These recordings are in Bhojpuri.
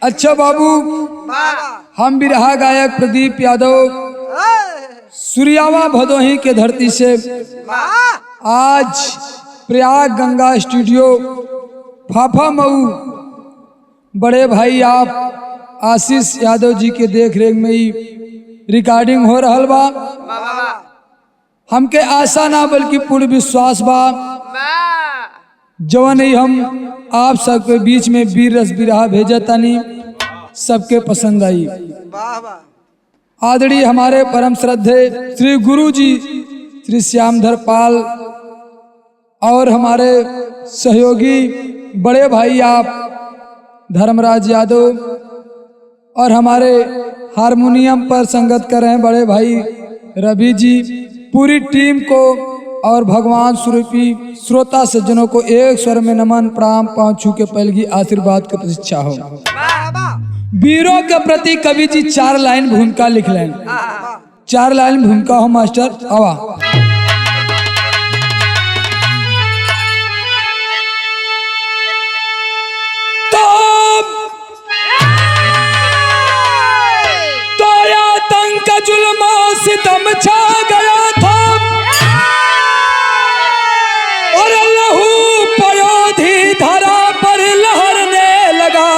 अच्छा बाबू, हम बिरहा गायक प्रदीप यादव सूर्यावा भदोही के धरती से आज प्रयाग गंगा स्टूडियो फाफा मऊ बड़े भाई आप आशीष यादव जी के देख रेख में ही रिकॉर्डिंग हो रहल बा। हमके आशा ना बल्कि पूर्ण विश्वास बा जवन ही हम आप सबके बीच में वीर रस बिरहा भेजा तानी सबके पसंद आई। आदरणीय हमारे परम श्रद्धे श्री गुरु जी श्री श्यामधर पाल और हमारे सहयोगी बड़े भाई आप धर्मराज यादव और हमारे हारमोनियम पर संगत कर रहे हैं बड़े भाई रवि जी, पूरी टीम को और भगवान स्वरूपी श्रोता सज्जनों को एक स्वर में नमन प्रणाम पांव छू के पहल की आशीर्वाद की प्रतीक्षा हो। वीरों के प्रति कवि जी 4 लाइन भूमिका लिख लें। 4 लाइन भूमिका हो मास्टर आवा। तो आतंक जुल्म सितम छा गया था और लहू पयोधी धरा पर लहरने लगा।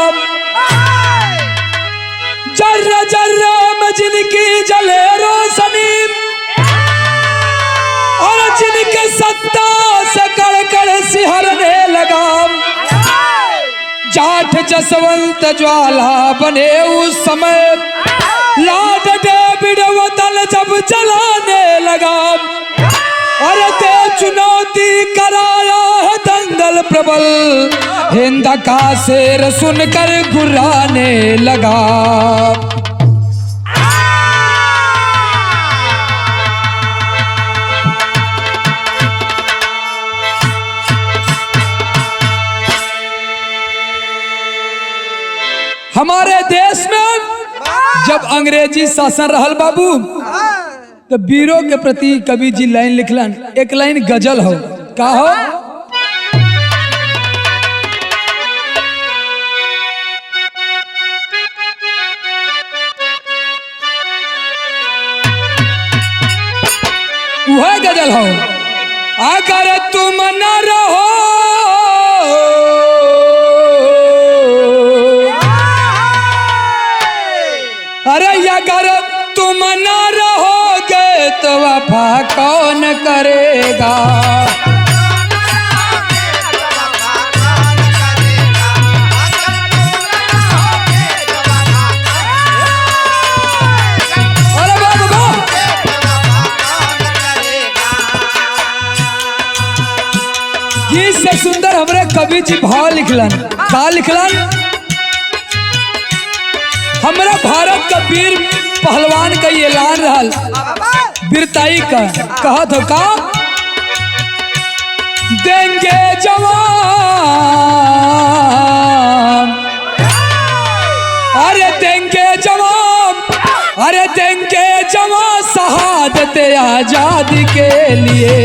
जर्रा जर्रा में जिनकी जले रोशनी और जिनके सत्ता से कड़कड़ सिहरने लगा। जाठ जसवंत ज्वाला बने उस समय लाड डेविड वतन जब जलाने लगा। और ते चुनौती कराया है दंगल प्रबल हिंद का शेर सुनकर गुर्राने लगा। हमारे देश में जब अंग्रेजी शासन रहल बाबू तो वीरों के प्रति कवि जी लाइन लिखलन। एक लाइन गजल हो का हो। वह गजल हो। अगर तुम न रहो अरे अगर तुम न रहोगे तो वफा कौन करेगा। अरे बाबा गीत से सुंदर हमरे कवि जी भाव लिखलन। का लिखलन? हमारा भारत का वीर पहलवान का ये ऐलान रहल वीरताई का। कहा था का देंगे जवान अरे देंगे जवान अरे देंगे जवान शहादत आजादी के लिए।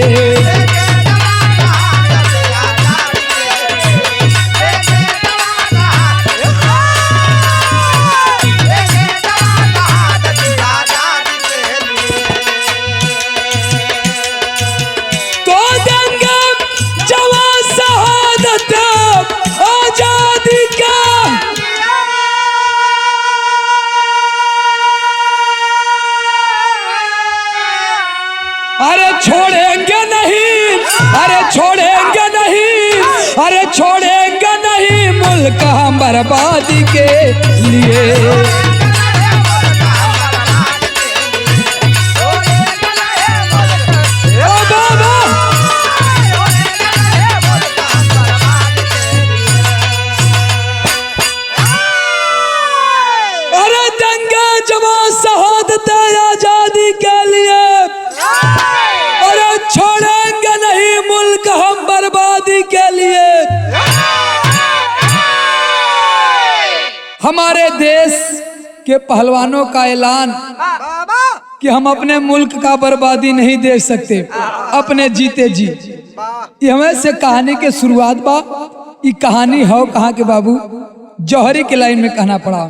अरे छोड़ेंगे नहीं अरे छोड़ेंगे नहीं अरे छोड़ेंगे नहीं मुल्क हम बर्बादी के लिए। अरे दंगा जवान शहादत आजादी के लिए। छोड़ेंगे नहीं मुल्क हम बर्बादी के लिए। हमारे देश के पहलवानों का ऐलान कि हम अपने मुल्क का बर्बादी नहीं देख सकते अपने जीते जी। ये हमें से कहानी के शुरुआत बा। ये कहानी हो कहाँ के बाबू? जौहरी की लाइन में कहना पड़ा।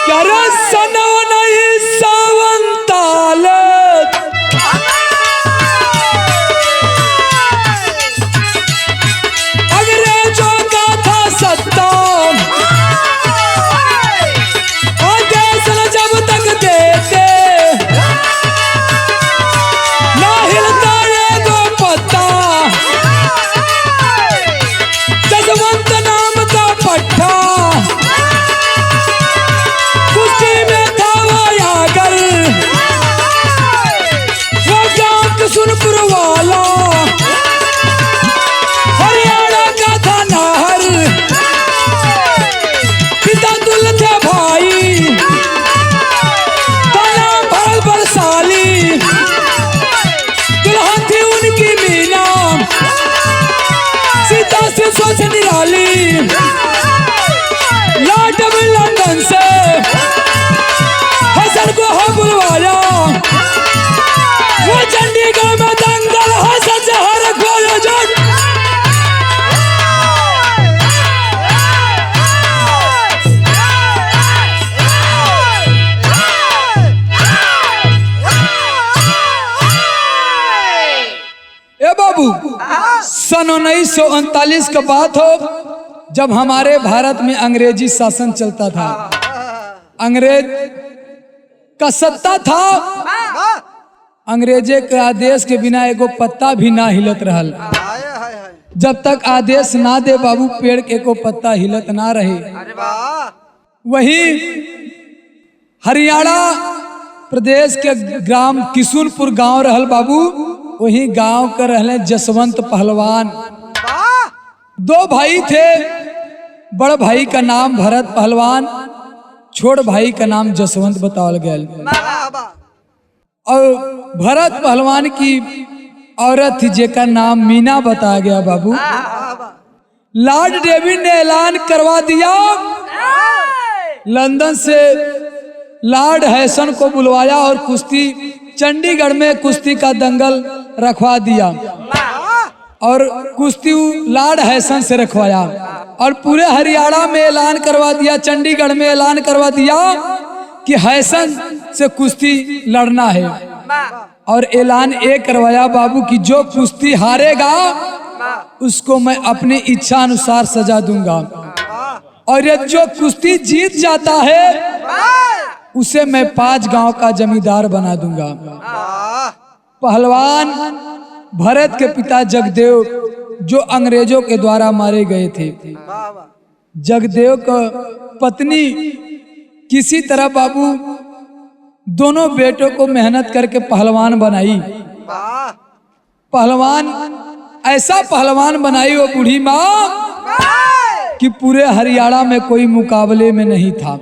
क्या सनो नहीं सावन ताल, अंग्रेजों का था सत्ता, देश न जब तक देते ना हिलता एगो पत्ता, जसवंत नाम का पट्टा कुश्ती में था वो यागर, वो गांव किशुनपुर वाला हरियाणा का था नाहर, पिता दुल थे भाई तना भरल बरसाली, दुल्हन थी उनकी मीना सीता से स्वच्छ निराली, लौट लंदन से हसन को हो बुलवाया, वो चंडीगढ़ में दंगल हसन से हर खोलो जट। ए बाबू, सन 1939 का बात हो जब हमारे भारत में अंग्रेजी शासन चलता था, अंग्रेज का सत्ता था, अंग्रेजे के आदेश के बिना एगो पत्ता भी ना हिलत रहल। जब तक आदेश ना दे बाबू पेड़ के एको पत्ता हिलत ना रहे। वही हरियाणा प्रदेश के ग्राम किशुनपुर गांव रहल बाबू, वही गांव के रहले जसवंत पहलवान। दो भाई थे, बड़ भाई का नाम भरत पहलवान, छोट भाई का नाम जसवंत बतावल गया। और भरत पहलवान की औरत थी जेका नाम मीना बताया गया बाबू। लॉर्ड डेविड ने ऐलान करवा दिया, लंदन से लॉर्ड हैसन को बुलवाया और कुश्ती चंडीगढ़ में कुश्ती का दंगल रखवा दिया और कुश्ती लॉर्ड हैसन से रखवाया और पूरे हरियाणा में ऐलान करवा दिया, चंडीगढ़ में ऐलान करवा दिया कि हैसन से कुश्ती लड़ना है। और ऐलान ये करवाया बाबू कि जो कुश्ती हारेगा उसको मैं अपनी इच्छा अनुसार सजा दूंगा और ये जो कुश्ती जीत जाता है उसे मैं 5 गांव का जमींदार बना दूंगा। पहलवान भरत के पिता जगदेव जो अंग्रेजों के द्वारा मारे गए थे, जगदेव का पत्नी किसी तरह बाबू दोनों बेटों को मेहनत करके पहलवान बनाई। पहलवान ऐसा पहलवान बनाई वो बूढ़ी माँ कि पूरे हरियाणा में कोई मुकाबले में नहीं था।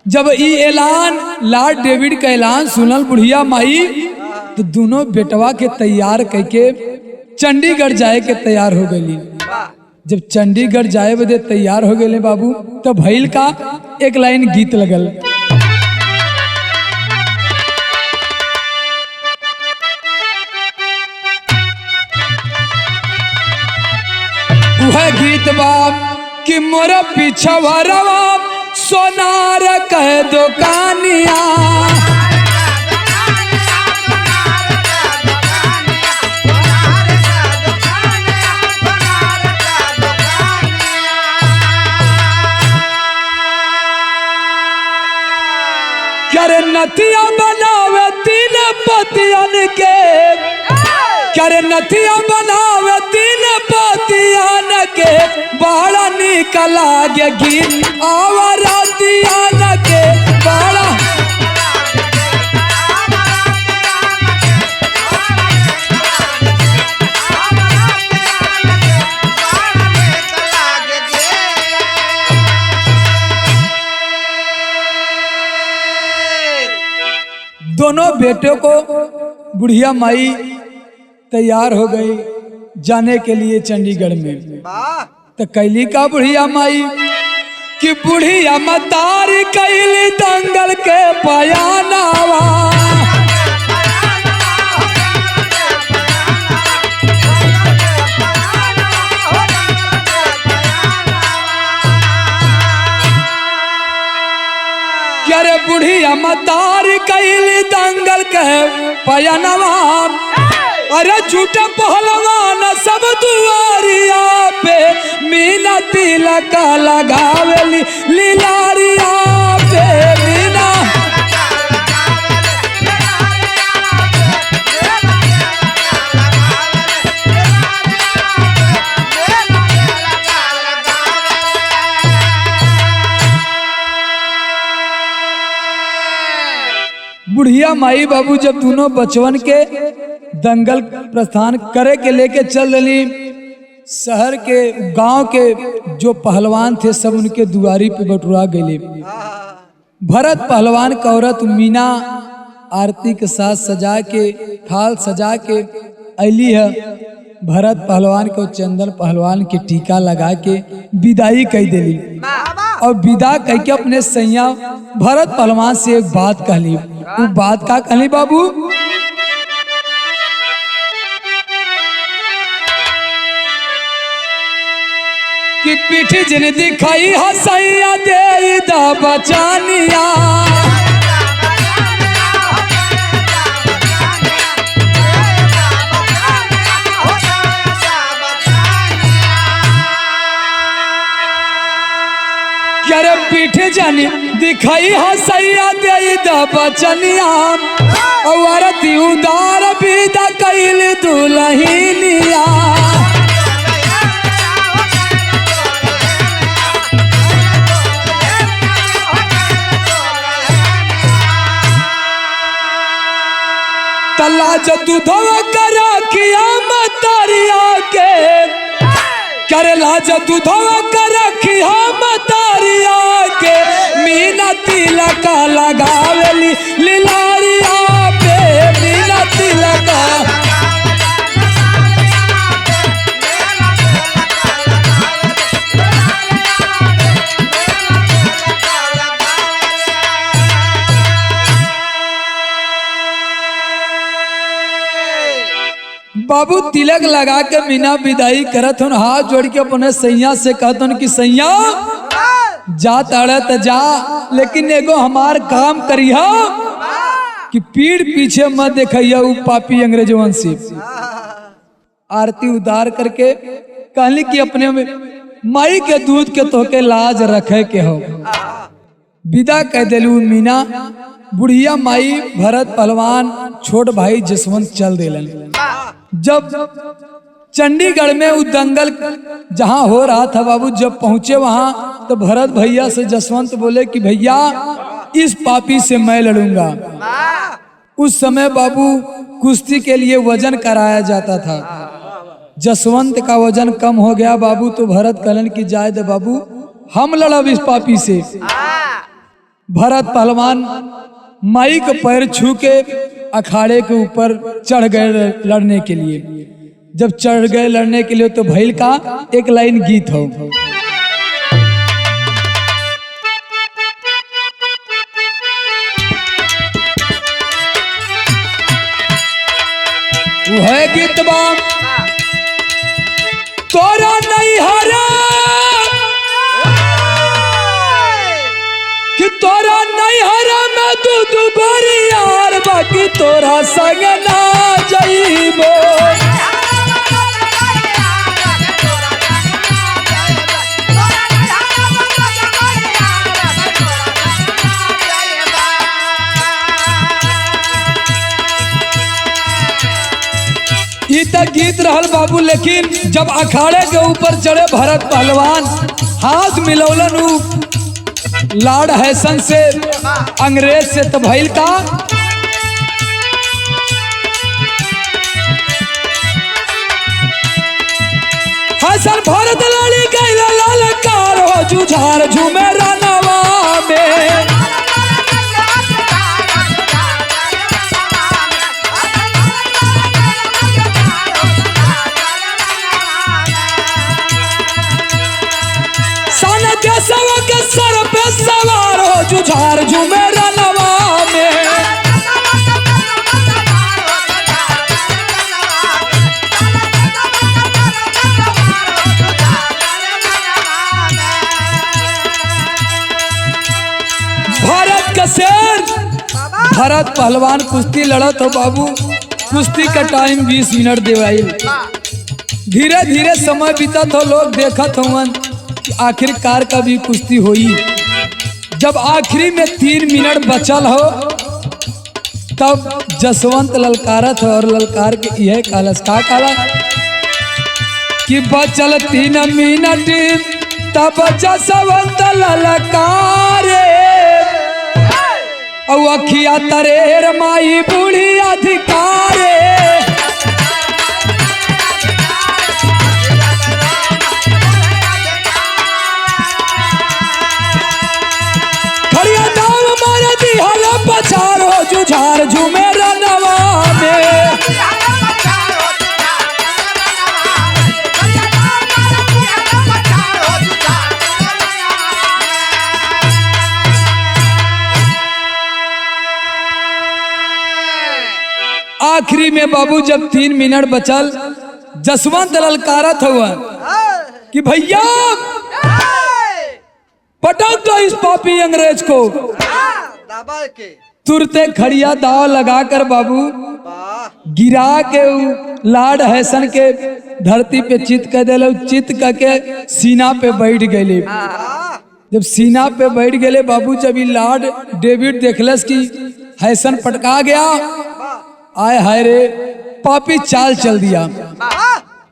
जब ये ऐलान लॉर्ड डेविड का ऐलान सुनल बुढ़िया माई तो दोनों बेटवा के तैयार करके चंडीगढ़ जाए के तैयार हो गई। जब चंडीगढ़ जाए बदे तैयार हो गए बाबू तो भैल का एक लाइन गीत लगल। वह गीत बाप कि मोरा पिछवरवा सोनार कह दुकानिया, करे नथिया बनावे 3 पतियन के, करे नथिया बनावे 3 पतियन के, बड़ा निकला गे गीत आवरातियन के, बड़ा दोनों बेटों को बुढ़िया माई तैयार हो गई जाने के लिए चंडीगढ़ में। तो कैली का बुढ़िया माई कि बुढ़िया मतारी कैली दंगल के पयानावा, बुढ़िया मतारी कैली दंगल के पयनवा। अरे झूठा पहलवान सब दुआरिया पे मीना तिलक लगावेली लीलारिया पे मीना। बुढ़िया माई बाबू जब दोनों बचवन के दंगल प्रस्थान करे के लेके चल रही, शहर के गांव के जो पहलवान थे सब उनके दुआरी पे बटुरा गए। भरत पहलवान का औरत मीना आरती के साथ सजा के थाल सजा के अली है। भरत पहलवान को चंदन पहलवान के टीका लगा के विदाई कह दिली और विदा कह के अपने सैया भरत पहलवान से एक बात कहली। वो बात का कहली बाबू कि पीठी जिन दिखाई हसैया दे दा बचानिया। अरे पीठ जानी दिखाई हसैया दे दा बचनिया। और आरती उदार विदा कैल दुल्हनिया। तलाज दूधवा करा किया मतरिया के। करे लाज दूधवा करा किया मतरिया के मीना तिलक लगावेली लीलारिया पे मीना तिलक। बाबू तिलक लगा के मीना विदाई करत हन, हाथ जोड़ के अपने सैया से कहत हन कि सैया जा ताड़े त जा, लेकिन एगो हमार काम करिया कि पीठ पीछे मत देखिया उ पापी अंग्रेजवन से। आरती उतार करके कहली कि अपने माई के दूध के तोके लाज रखे के हो। विदा कह दिलू मीना। बुढ़िया माई भरत पहलवान छोट भाई जसवंत चल दिलन। जब चंडीगढ़ में वो दंगल जहां हो रहा था बाबू, जब पहुंचे वहां तो भरत भैया से जसवंत बोले कि भैया इस पापी से मैं लड़ूंगा। उस समय बाबू कुश्ती के लिए वजन कराया जाता था। जसवंत का वजन कम हो गया बाबू, तो भरत कहलन की जाए दे बाबू हम लड़ब इस पापी से। भरत पहलवान माई के पैर छू के अखाड़े के ऊपर चढ़ गए लड़ने के लिए। जब चढ़ गए लड़ने के लिए तो भैल का एक लाइन गीत हो। वो है गीत बा तोरा नहीं हरा कि तोरा नहीं हरा मैं तू गोरी यार, बाकी तोरा संग ना जाइबो। गीत रहल बाबू, लेकिन जब अखाड़े के ऊपर चढ़े भरत पहलवान हाथ मिलौलन लाड हैसन से अंग्रेज से, तो भइल का हसन भरत लड़ी गइल ललकार हो जुझार झूमे रनवा में। के सर पे सवार हो जुझार झूमे रनवा में। भारत का शेर भरत पहलवान कुश्ती लड़त हो बाबू। कुश्ती का टाइम 20 मिनट देवाई। धीरे धीरे समय बीतत हो, लोग देखत होवन कि आखिरकार कभी कुश्ती हुई। जब आखिरी में 3 मिनट बचल हो तब जसवंत ललकारत हो और ललकार के यह कालस का काला कि बचल 3 मिनट तब जसवंत ललकारे औ अखिया तरेर माई बूढ़ी अधिकारे। खड़िया दाव मार दिहल पछार हो जुझार झूमे रनवा में। आखिरी में बाबू जब 3 मिनट बचल जसवंत ललकारत हुआ कि भैया पटक दो इस पापी अंग्रेज को। तुरते खड़िया दाव लगाकर बाबू गिरा के लाड हैसन के धरती पे चित कर दिले। चित करके सीना पे बैठ गए। जब सीना पे बैठ गए बाबू, जब लाड डेविड देखलस कि हैसन पटका गया, आय हाय रे पापी चाल चल दिया।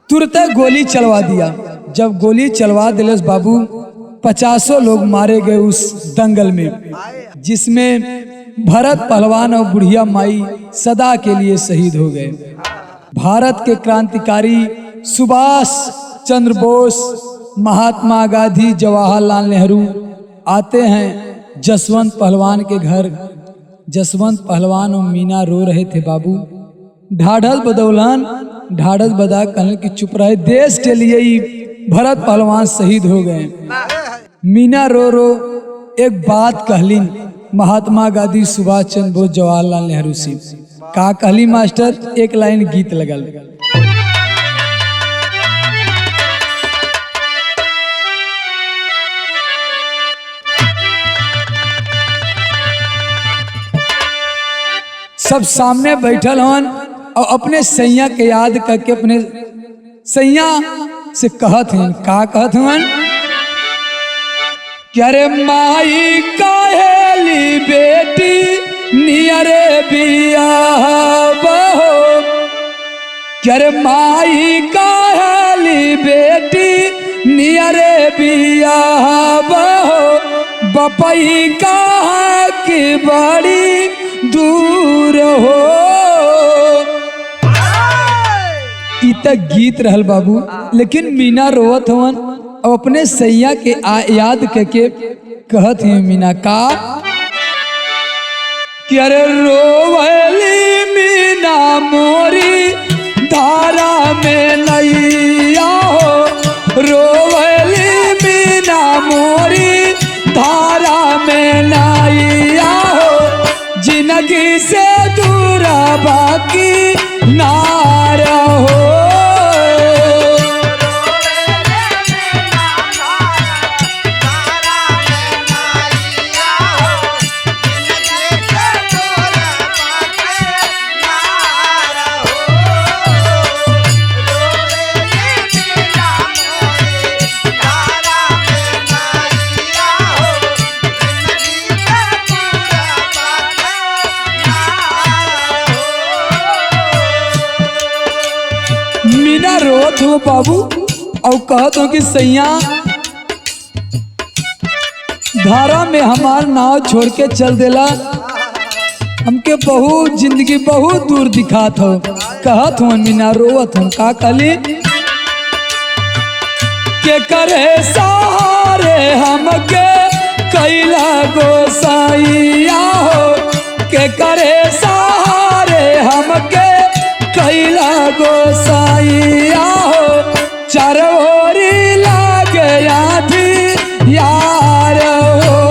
तुरते गोली चलवा दिया। जब गोली चलवा दिलस बाबू, 50 लोग मारे गए उस दंगल में, जिसमें भरत पहलवान और बुढ़िया माई सदा के लिए शहीद हो गए। भारत के क्रांतिकारी सुभाष चंद्र बोस, महात्मा गांधी, जवाहरलाल नेहरू आते हैं जसवंत पहलवान के घर। जसवंत पहलवान और मीना रो रहे थे बाबू। ढाढ़स बदौलन, ढाढ़स बदा कहने की चुप रहे। देश के लिए ही भरत पहलवान शहीद हो गए। मीना रो रो एक बात कहलीन महात्मा गांधी, सुभाष चंद्र बोस, जवाहरलाल नेहरू से। का कहली मास्टर? एक लाइन गीत लगल। सब सामने बैठल हन और अपने सैया के याद करके अपने सैया से कहत हैं। का कहत हन? क्या रे माई काहेली बेटी नियरे बिया बहो। क्या रे माई काहेली बेटी नियरे बिया बहो। बपई कहा की बड़ी दूर हो। इत गीत रहल बाबू, लेकिन मीना रोवत हवन और अपने सैया के याद करके कहत है मीना का कि अरे रोवली मीना मोरी धारा में नैया हो। रोवली मीना मोरी धारा में नैया हो। जिंदगी से दूर बाकी ना रहो। मीना रोत हो बाबू और कहत हो कि सैया धारा में हमार नाव छोड़ के चल देला। हमके बहुत जिंदगी बहुत दूर दिखात हो। कहत हो मीना रोवत हो। का कहली के करे सहारे हमके कैला गोसाइया हो। के करे सहारे हमके कैला गोसाइया हो। चरोरी लागे आधी यार हो।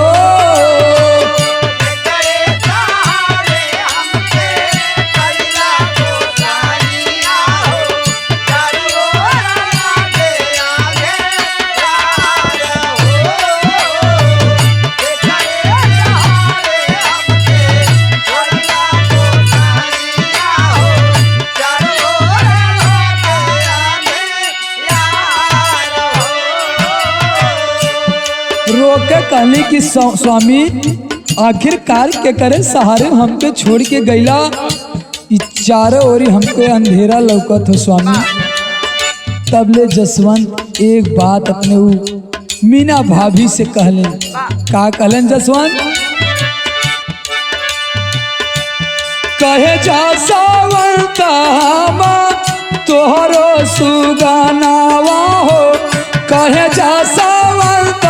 रोके कहली कि स्वामी आखिरकार के करे सहारे हमके छोड़ के गईला, इ चारों ओरी हमको अंधेरा लौकत हो स्वामी। तबले जसवंत एक बात अपने मीना भाभी से कहले। का कहलन जसवंत? कहे जा सावंत तोहरो सुगानावा हो, कहे जा सावंत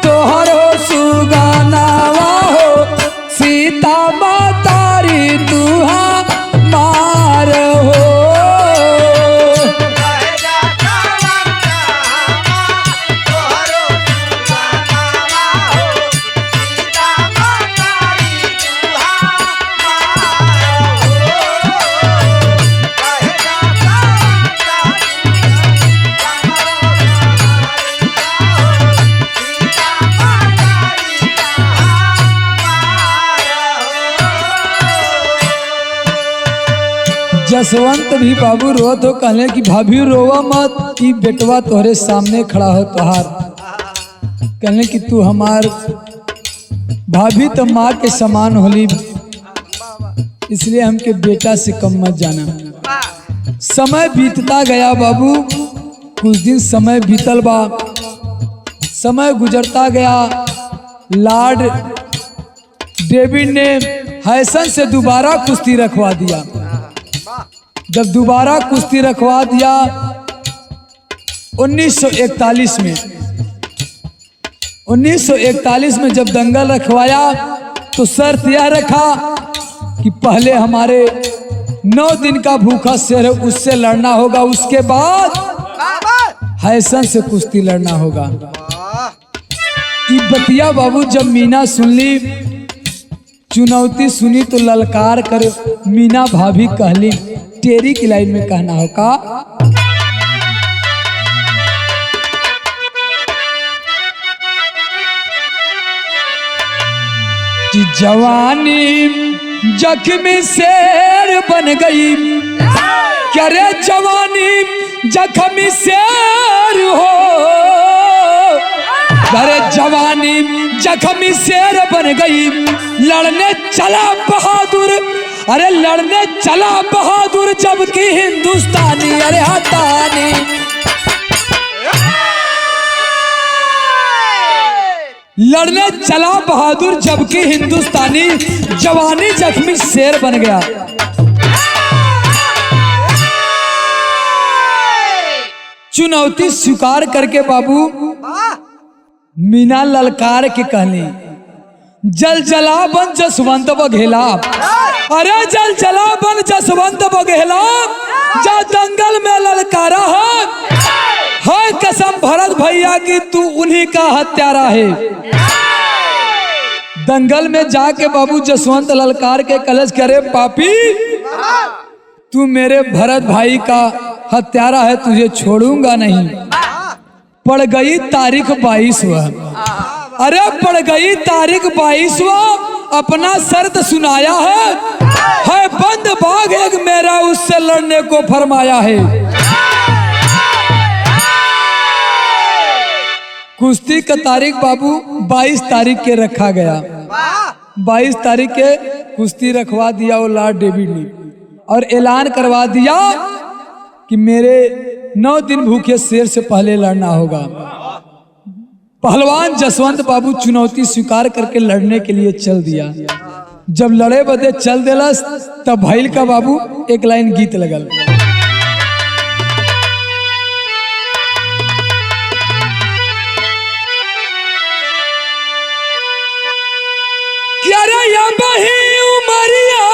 तोहरो सुगानावा हो, सीता मातारी तुहा मार हो। जसवंत भी बाबू रोत हो, कहले कि भाभी रोवा मत, कि बेटवा तोहरे सामने खड़ा हो तोहार। कहले कि तू हमार भाभी तो माँ के समान होली, इसलिए हमके बेटा से कम मत जाना। समय बीतता गया बाबू, कुछ दिन समय बीतल बा, समय गुजरता गया। लॉर्ड डेविड ने हैसन से दोबारा कुश्ती रखवा दिया। जब दोबारा कुश्ती रखवा दिया 1941 में, 1941 में जब दंगल रखवाया तो शर्त यह रखा कि पहले हमारे 9 दिन का भूखा शेर है उससे लड़ना होगा, उसके बाद हैसन से कुश्ती लड़ना होगा। ये बतिया बाबू जब मीना सुन ली, चुनौती सुनी तो ललकार कर मीना भाभी कहली, तेरी की लाइन में कहना हो का? कि जवानी जख्मी शेर बन गई, क्या रे जवानी जख्मी शेर हो, अरे जवानी जख्मी शेर बन गई, लड़ने चला बहादुर, अरे लड़ने चला बहादुर जबकि हिंदुस्तानी, अरे हतानी। लड़ने चला बहादुर जबकि हिंदुस्तानी, जवानी जख्मी शेर बन गया। चुनौती स्वीकार करके बाबू मीना ललकार के कहली, जल जला बन जसवंत बघेला, अरे जल जला बन जसवंत बघेला, जा दंगल में ललकारा है कसम भरत भैया की तू उन्हीं का हत्यारा है। दंगल में जाके बाबू जसवंत ललकार के कलश करे, पापी तू मेरे भरत भाई का हत्यारा है, तुझे छोड़ूंगा नहीं। पड़ गई तारीख 22वां, अरे पड़ गई तारीख 22वां, अपना शर्त सुनाया है बंद बाग एक मेरा उससे लड़ने को फरमाया है। कुश्ती का तारीख बाबू 22 तारीख के रखा गया। 22 तारीख के कुश्ती रखवा दिया वो लॉर्ड डेविड ने, और ऐलान करवा दिया कि मेरे 9 दिन भूखे शेर से पहले लड़ना होगा। पहलवान जसवंत बाबू चुनौती स्वीकार करके लड़ने के लिए चल दिया। जब लड़े बदे चल दिलस तब भैल का बाबू एक लाइन गीत लगल, क्या रे या बही उमरिया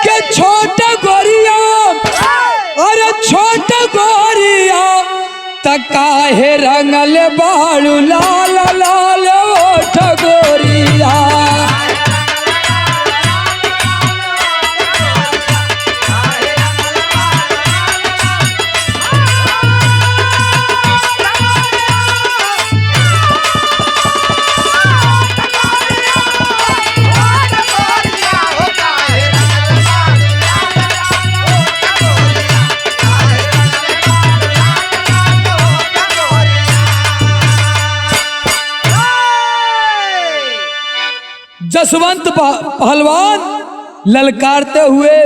के छोटा गोरिया, अरे छोटा गोरिया तकाहे रंगल बालू लाल लाल ओठ गोरिया। जसवंत पहलवान ललकारते हुए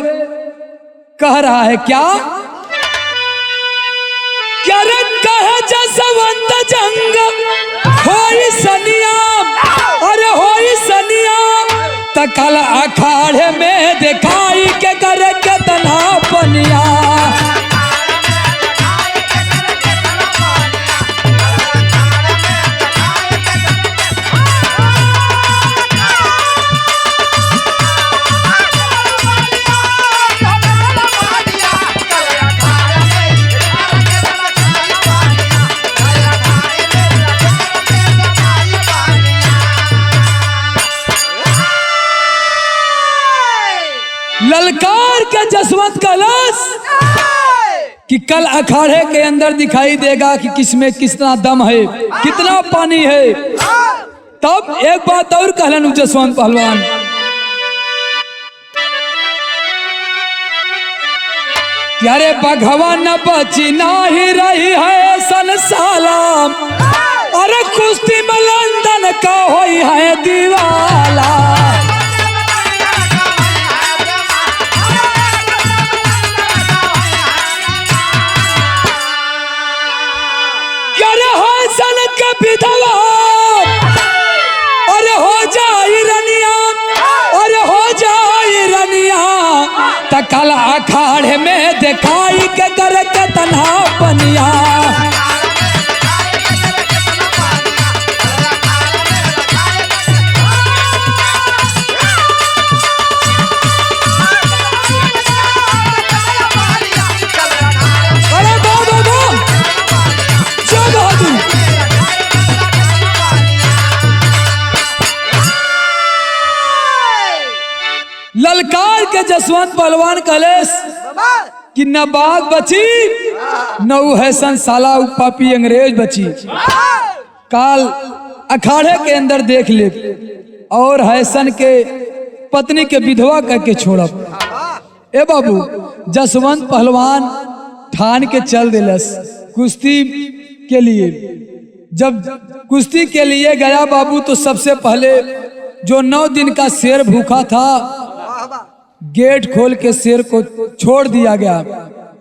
कह रहा है क्या रे कहे जसवंत जंग होई सनिया, अरे होई सनिया तकल अखाड़े में दिखाई के करे कितना पनिया। ललकार के जसवंत कलश कि कल अखाड़े के अंदर दिखाई देगा कि किसमें कितना दम है, कितना पानी है। तब एक बात और कहलन जसवंत पहलवान कि अरे भगवान बची नहीं रही है संसाला, अरे कुश्ती में लंदन का होई है दीवाला। विधवा अरे हो जाई रनिया, अरे हो जाई रनिया तकल अखाड़े में दिखाई के कर कितना पनिया। अरे बाबा जय बहादुर। ललकार के जसवंत पहलवान कलेश कि न बाग बची न है संसाला पापी अंग्रेज बची। काल अखाड़े के अंदर देख ले और हैसन के पत्नी के विधवा करके छोड़ब। ए बाबू जसवंत पहलवान ठान के चल दिलस कुश्ती के लिए। जब कुश्ती के लिए गया बाबू तो सबसे पहले जो 9 दिन का शेर भूखा था गेट खोल के शेर को छोड़ दिया गया।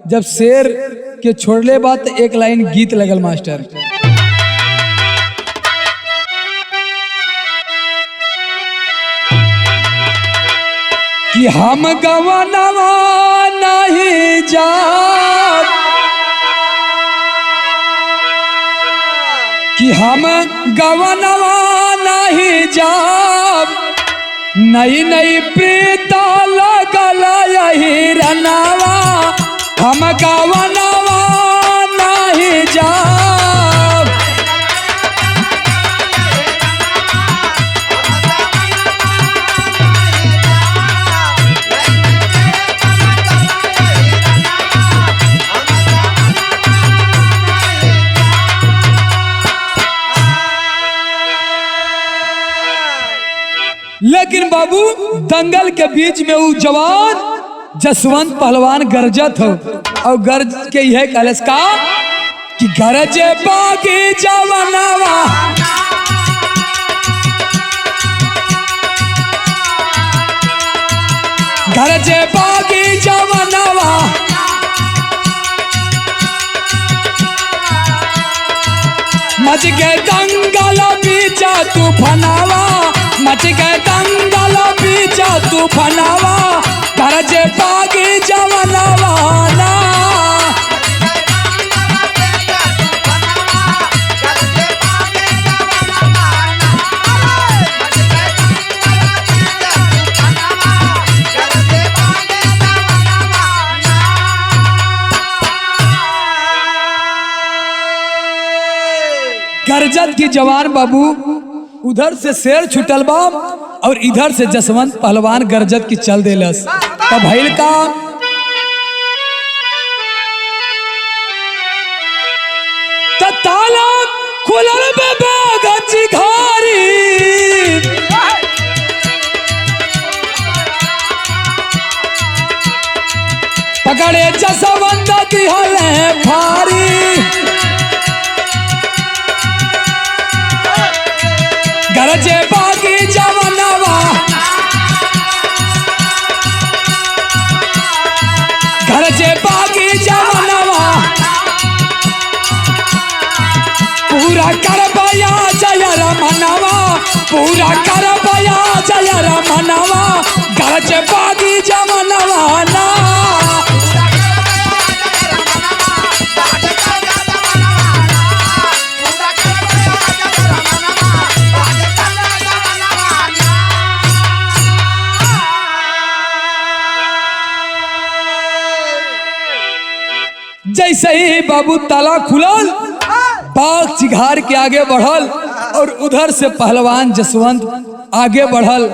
जब शेर के छोड़ले बाद तो एक लाइन गीत लगल मास्टर कि हम गवनवा नहीं जा, कि हम गवनवा नहीं जा नई नई पीता लगल यही रनावा, हम गवनवा नहीं जा। लेकिन बाबू दंगल के बीच में वो जवान जसवंत पहलवान गरजत हो और गरज के यह कलश का कि गरजे बागी जवानवा, गरजे बागी जवानवा मच गए दंगल बीचा तूफानवा, मच गए दंगल बीचा तूफानवा गरजे बागी जवानवा ना। गरजत की जवान बाबू उधर से शेर छुटल बा और इधर से जसवंत पहलवान गरजत की चल देलस। तब भइल का ताला खुलल बे बागच घारी, पकड़े जसवंत दिहले भारी, गरजे बागी जवानवा पूरा कर बया जय रमनवा, पूरा कर बया जय रमनवा, गरज बागी जमनवा ना। जैसे ही बाबू ताला खुलल, बाघ चिघार के आगे बढ़ल और उधर से पहलवान जसवंत आगे बढ़ल।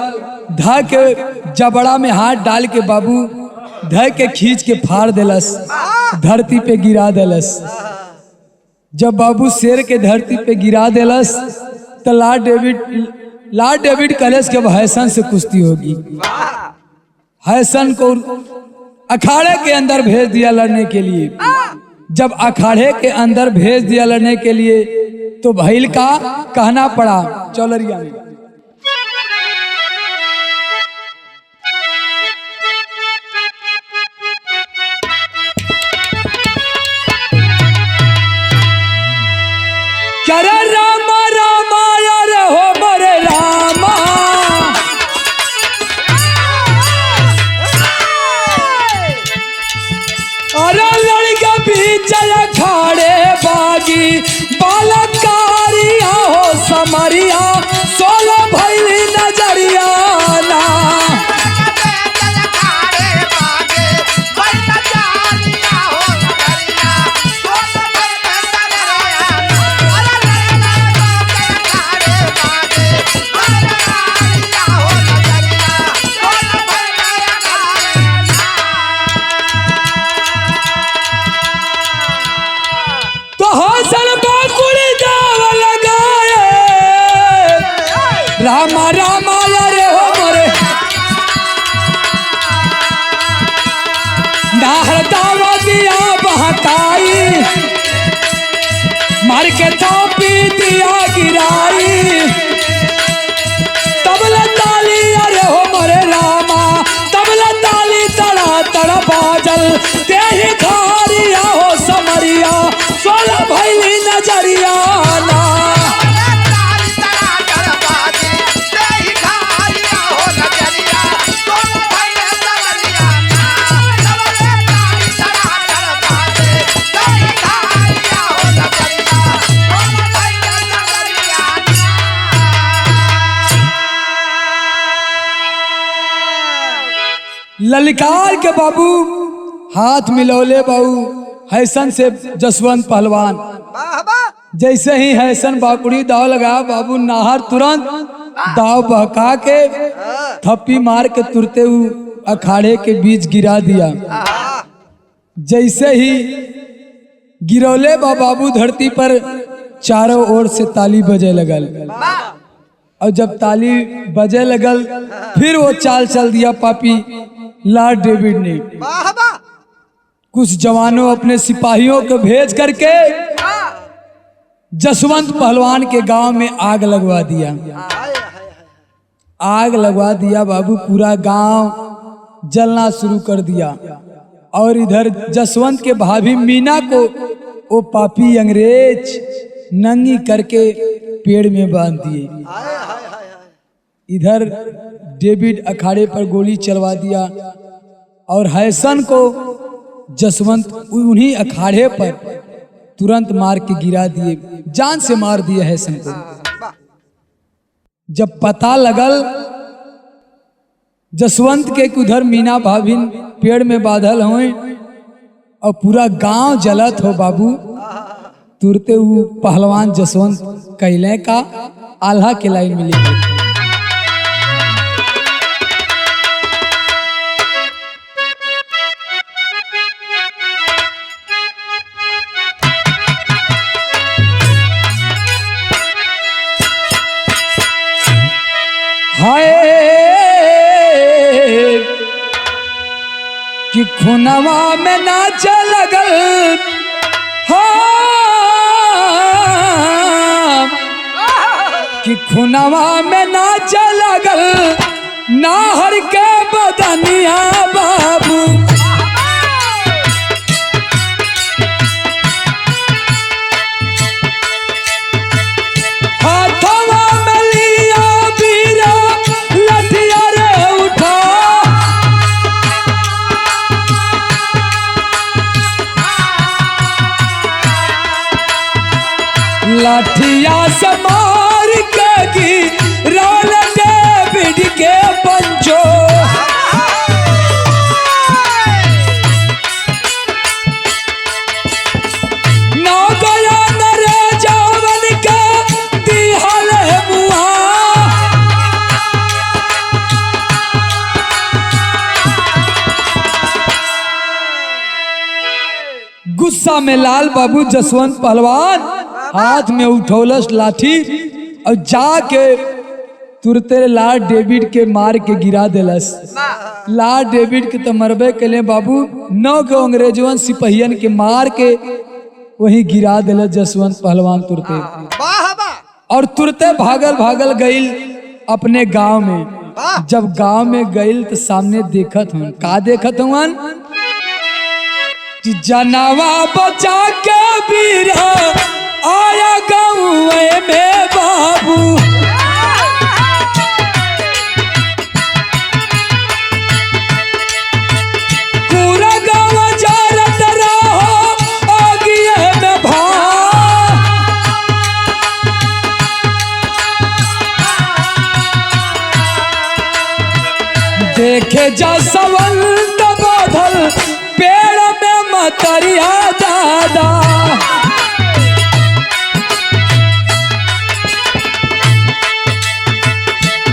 धा के जबड़ा में हाथ डाल के बाबू धा के खींच के फाड़ देलस, धरती पे गिरा देलस। जब बाबू शेर के धरती पे गिरा देलस तो लॉर्ड डेविड कलेस के हैसन से कुश्ती होगी। हैसन को अखाड़े के अंदर भेज दिया लड़ने के लिए। जब अखाड़े के अंदर भेज दिया लड़ने के लिए तो भैल का कहना पड़ा चौलरिया में, करे रामा रामा यार हो मोरे रामा, अरे लड़का बीच अखाड़े बागी बालकारिया हो समरिया, सोलो भैली नजरिया ना। रामा रामा यारे हो मोरे, नाहर दावा दिया बहकाई, मार के थापी दिया गिराई, तबला ताली यारे हो मोरे रामा, तबला ताली तड़ा तड़ा बाजल, तेही खारिया हो समरिया, सोला भैली नजरिया ना। ललकार के बाबू हाथ मिलौले बाबू हैसन से जसवंत पहलवान। जैसे ही हैसन बाकुड़ी दाव लगा बाबू नाहर तुरंत दाव बहका के थप्पी मार के तुरते हुए अखाड़े के बीच गिरा दिया। जैसे ही गिरौले बाबू धरती पर चारों ओर से ताली बजे लगल, और जब ताली बजे लगल फिर वो चाल चल दिया पापी लॉर्ड डेविड ने। कुछ जवानों अपने सिपाहियों को भेज करके जसवंत पहलवान के गांव में आग लगवा दिया। आग लगवा दिया बाबू, पूरा गांव जलना शुरू कर दिया। और इधर जसवंत के भाभी मीना को वो पापी अंग्रेज नंगी करके पेड़ में बांध दिए। इधर डेविड अखाड़े पर गोली चलवा दिया और हैसन को जसवंत उन्हीं अखाड़े पर तुरंत मार के गिरा दिए, जान से मार दिए हैसन को। जब पता लगल जसवंत के उधर मीना भाभी पेड़ में बांधल हुए और पूरा गांव जलत हो बाबू, तुरते हुए पहलवान जसवंत कैले का आल्हा के लाइन में लिखे। हाय कि खुनवा में नाच लगल, कि खुनवा में नाच लगल नाहर के बदनिया बाबू। लाठिया से मार के गिराल डेविड के पंचो। ना गया नरे जावन के दिहल मुआ। गुस्सा में लाल बाबू जसवंत पहलवान हाथ में उठौलस लाठी और जाके तुरते लाल डेविड के मार के गिरा देलस। लाल डेविड के तो मरबे के लिए बाबू 9 के अंग्रेजवन सिपहियन के मार के वही गिरा देलस जसवंत पहलवान तुरते। और तुरते भागल भागल गईल अपने गांव में। जब गांव में गईल तो सामने देखत हूँ का देखत हूँ कि जनवा बचा के बीरा आया गाँव में बाबू। पूरा गाँव जारत रहो आगिए में भा। देखे जसवंत बादल पेड़ में मतरिया दादा।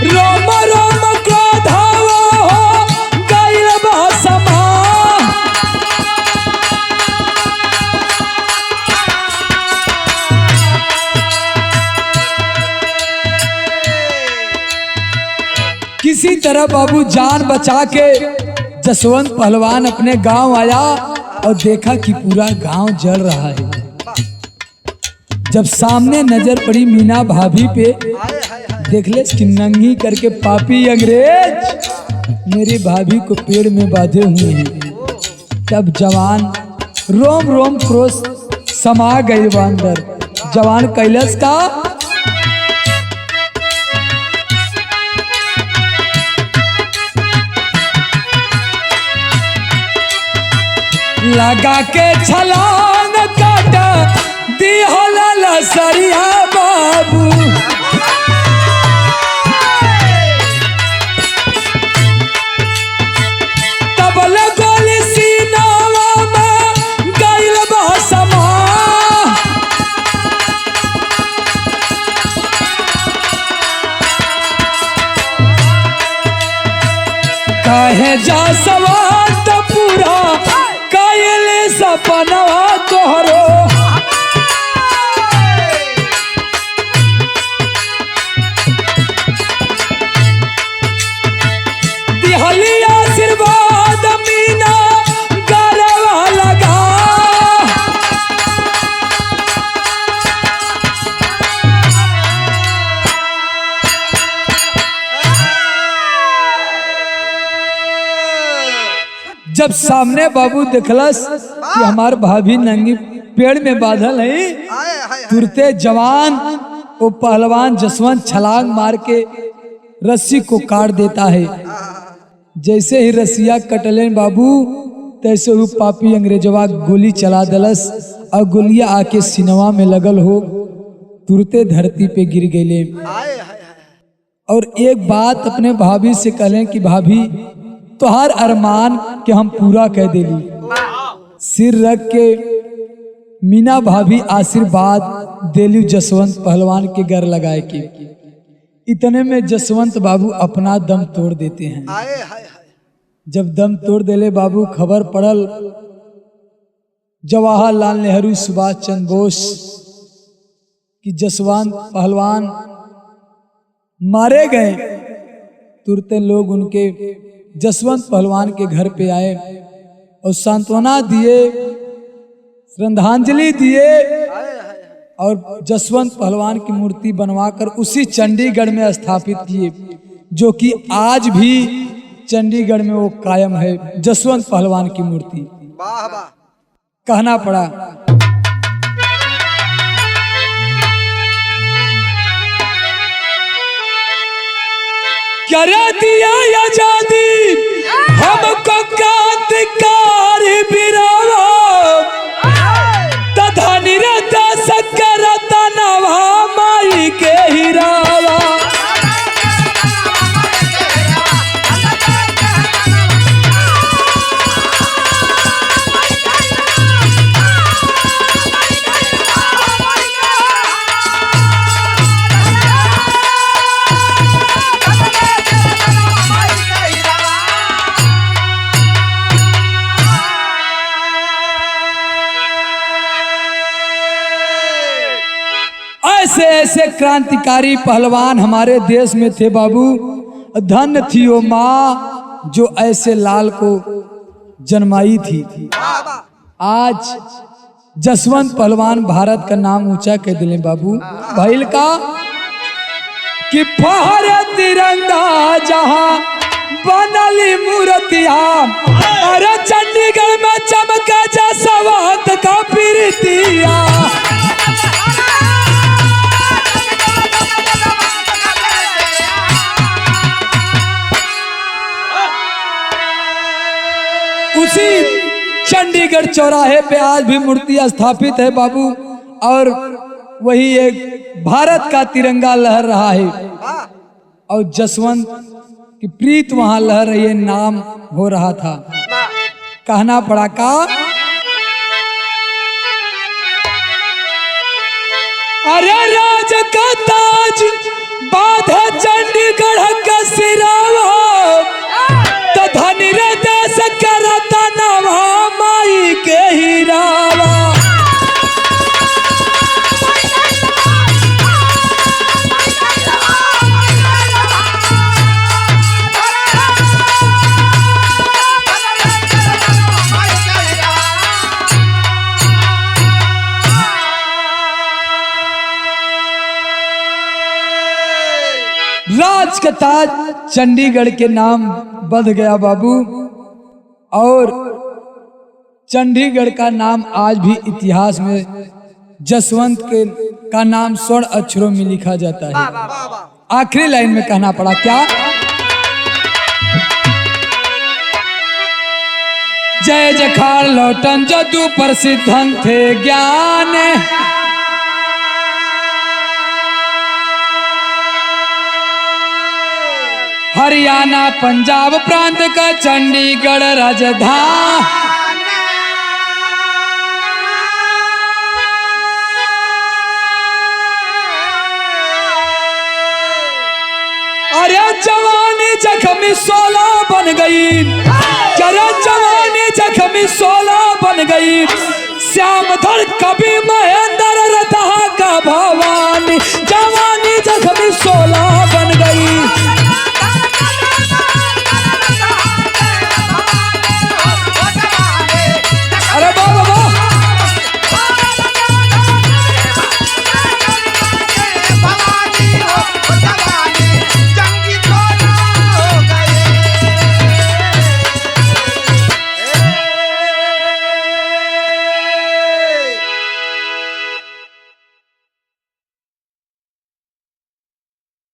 रोम रोम क्रोधावा हो गइल बा समा। किसी तरह बाबू जान बचा के जसवंत पहलवान अपने गांव आया और देखा कि पूरा गांव जल रहा है। जब सामने नजर पड़ी मीना भाभी पे, देख ले कि नंगी करके पापी अंग्रेज मेरी भाभी को पेड़ में बांधे हुए हैं। तब जवान रोम रोम क्रोध समा गई अंदर। जवान कैलाश का लगा के छलांग काटा दिहल लसरिया बाबू। तबल गोली सीनावा में गइल बा समा। काहे जा सवात पूरा कायले सपनवा तोहरो। दिहली आशीर्वाद मीना गरवा लगा। जब सामने बाबू देखलस कि हमार भाभी नंगी पेड़ में बांधल है, तुरते जवान वो पहलवान जसवंत छलांग मार के रस्सी को काट देता है। जैसे ही रस्सिया कटले बाबू तैसे वो पापी अंग्रेजवा गोली चला दलस और गोलियां आके सिनवा में लगल हो तुरते धरती पे गिर गए। और एक बात अपने भाभी से कहले कि भाभी तोहार अरमान के हम पूरा कह देली। सिर रख के मीना भाभी आशीर्वाद देली जसवंत पहलवान के घर लगाए के। इतने में जसवंत बाबू अपना दम तोड़ देते हैं। जब दम तोड़ देले बाबू खबर पड़ल जवाहरलाल नेहरू सुभाष चंद्र बोस कि जसवंत पहलवान मारे गए। तुरते लोग उनके जसवंत पहलवान के घर पे आए और सांत्वना दिए, श्रद्धांजलि दिए और जसवंत पहलवान की मूर्ति बनवाकर उसी चंडीगढ़ में स्थापित किए, जो कि आज भी चंडीगढ़ में वो कायम है जसवंत पहलवान की मूर्ति। कहना पड़ा क्या दिया आजादी हमको क्रांतिकार बिरावा तथा निरता सकरता नवा ऐसे ऐसे क्रांतिकारी पहलवान हमारे देश में थे बाबू। धन्य थी वो माँ जो ऐसे लाल को जन्माई थी। आज जसवंत पहलवान भारत का नाम ऊंचा कर दिले बाबू। भइल का कि फहर तिरंगा जहां बनली मूर्तिया, अरे चंडीगढ़ में चमका जसवंत का प्रीतिया। उसी चंडीगढ़ चौराहे पे आज भी मूर्ति स्थापित है बाबू, और वही एक भारत का तिरंगा लहर रहा है और जसवंत की प्रीत वहां लहर रही है, नाम हो रहा था। कहना पड़ा का अरे राज का ताज बाधा चंडीगढ़ का सिरावा, तो धनी रे देश करता नवा माई के हीरावा। राज का ताज चंडीगढ़ के नाम बंध गया बाबू, और चंडीगढ़ का नाम आज भी इतिहास में जसवंत के का नाम स्वर्ण अक्षरों में लिखा जाता है। आखिरी लाइन में कहना पड़ा क्या, जय जखाड़ लौटन जदू प्रसिद्ध थे ज्ञान, हरियाणा पंजाब प्रांत का चंडीगढ़ राजधानी। अरे जवानी जख्मी 16 बन गई, अरे जवानी जख्मी 16 बन गई, श्यामधर कवि महेंद्र रतहा का भवानी, जवानी जख्मी 16 बन गई।